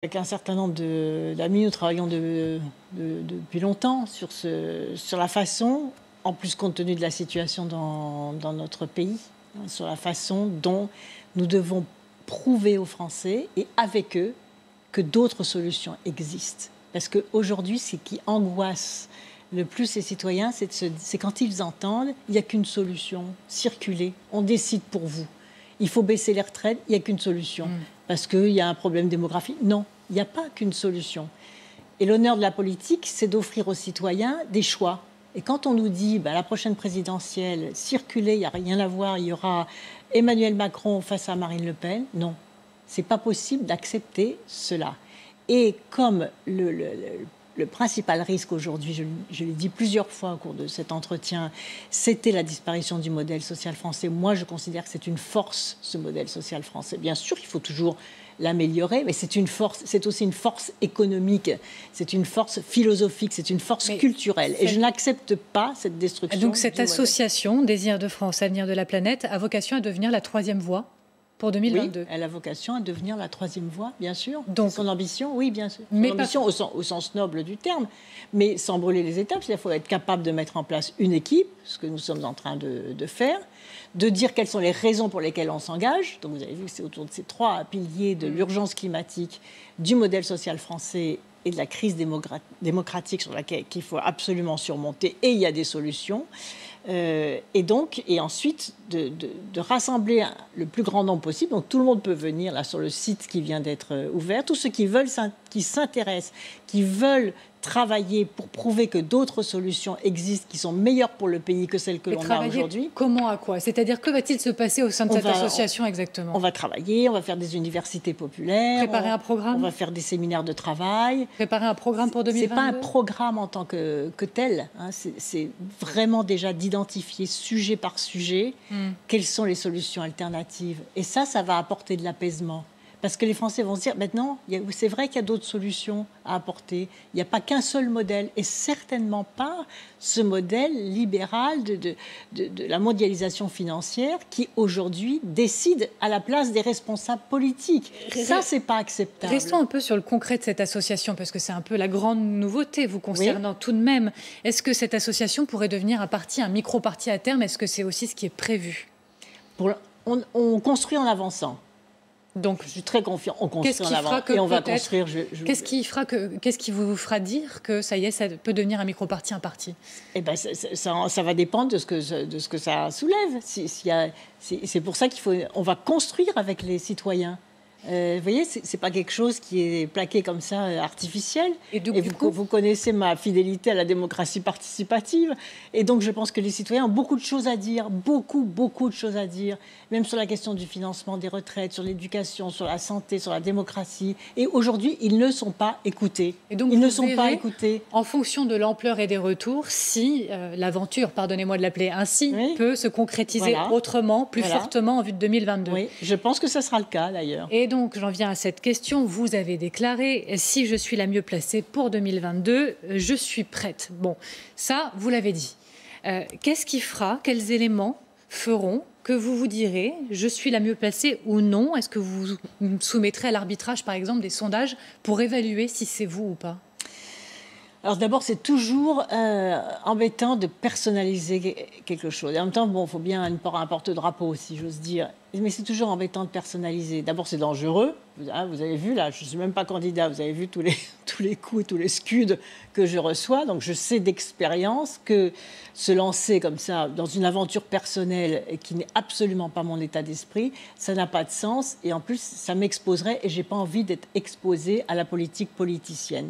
Avec un certain nombre d'amis, nous travaillons depuis longtemps sur la façon, en plus compte tenu de la situation dans notre pays, sur la façon dont nous devons prouver aux Français et avec eux que d'autres solutions existent. Parce qu'aujourd'hui, ce qui angoisse le plus les citoyens, c'est quand ils entendent « il n'y a qu'une solution, circulez, on décide pour vous ». Il faut baisser les retraites, il n'y a qu'une solution. Parce qu'il y a un problème démographique. Non, il n'y a pas qu'une solution. Et l'honneur de la politique, c'est d'offrir aux citoyens des choix. Et quand on nous dit, la prochaine présidentielle, circulez, il n'y a rien à voir, il y aura Emmanuel Macron face à Marine Le Pen, non. Ce n'est pas possible d'accepter cela. Et comme le principal risque aujourd'hui, je l'ai dit plusieurs fois au cours de cet entretien, c'était la disparition du modèle social français. Moi, je considère que c'est une force, ce modèle social français. Bien sûr, il faut toujours l'améliorer, mais c'est une force, c'est aussi une force économique, c'est une force philosophique, c'est une force culturelle. Et je n'accepte pas cette destruction. Donc cette association, Désir de France, Avenir de la planète, a vocation à devenir la troisième voie pour 2022. Oui, elle a vocation à devenir la troisième voie, bien sûr. Donc son ambition, oui, bien sûr. Son ambition au sens noble du terme, mais sans brûler les étapes. Il faut être capable de mettre en place une équipe, ce que nous sommes en train de faire, de dire quelles sont les raisons pour lesquelles on s'engage. Donc vous avez vu que c'est autour de ces trois piliers de l'urgence climatique, du modèle social français et de la crise démocratique sur laquelle qu'il faut absolument surmonter. Et il y a des solutions. Et ensuite de rassembler le plus grand nombre possible. Donc tout le monde peut venir là sur le site qui vient d'être ouvert. Tous ceux qui veulent, qui s'intéressent, qui veulent travailler pour prouver que d'autres solutions existent, qui sont meilleures pour le pays que celles que l'on a aujourd'hui. Comment, à quoi? C'est-à-dire, que va-t-il se passer au sein de cette association exactement? On va travailler, on va faire des universités populaires. Préparer un programme? On va faire des séminaires de travail. Préparer un programme pour 2022? C'est pas un programme en tant que tel. Hein, c'est vraiment déjà d'identifier sujet par sujet quelles sont les solutions alternatives. Et ça va apporter de l'apaisement. Parce que les Français vont se dire, maintenant, c'est vrai qu'il y a d'autres solutions à apporter. Il n'y a pas qu'un seul modèle, et certainement pas ce modèle libéral de la mondialisation financière qui, aujourd'hui, décide à la place des responsables politiques. Ça, c'est pas acceptable. Restons un peu sur le concret de cette association, parce que c'est un peu la grande nouveauté vous concernant tout de même. Est-ce que cette association pourrait devenir un parti, un micro-parti à terme? Est-ce que c'est aussi ce qui est prévu? On construit en avançant. Donc, je suis très confiant. On construit en avant et on va construire. Qu'est-ce qui vous fera dire que ça y est, ça peut devenir un micro-parti, un parti? Eh ben, ça va dépendre de ce que ça soulève. C'est pour ça on va construire avec les citoyens. Vous voyez, c'est pas quelque chose qui est plaqué comme ça, artificiel. Et vous connaissez ma fidélité à la démocratie participative. Et donc, je pense que les citoyens ont beaucoup de choses à dire, beaucoup de choses à dire, même sur la question du financement des retraites, sur l'éducation, sur la santé, sur la démocratie. Et aujourd'hui, ils ne sont pas écoutés. Et donc, ils ne sont pas écoutés. En fonction de l'ampleur et des retours, si l'aventure, pardonnez-moi de l'appeler ainsi, peut se concrétiser autrement, plus fortement en vue de 2022. Oui, je pense que ce sera le cas d'ailleurs. Et donc, j'en viens à cette question. Vous avez déclaré « Si je suis la mieux placée pour 2022, je suis prête ». Bon, ça, vous l'avez dit. Qu'est-ce qui fera, quels éléments feront que vous vous direz « Je suis la mieux placée » ou non? Est-ce que vous soumettrez à l'arbitrage, par exemple, des sondages pour évaluer si c'est vous ou pas? Alors d'abord, c'est toujours embêtant de personnaliser quelque chose. Et en même temps, il faut bien un porte-drapeau, si j'ose dire. Mais c'est toujours embêtant de personnaliser. D'abord, c'est dangereux. Vous avez vu, là, je ne suis même pas candidat. Vous avez vu tous les coups et tous les scuds que je reçois. Donc, je sais d'expérience que se lancer comme ça dans une aventure personnelle et qui n'est absolument pas mon état d'esprit, ça n'a pas de sens. Et en plus, ça m'exposerait et je n'ai pas envie d'être exposée à la politique politicienne.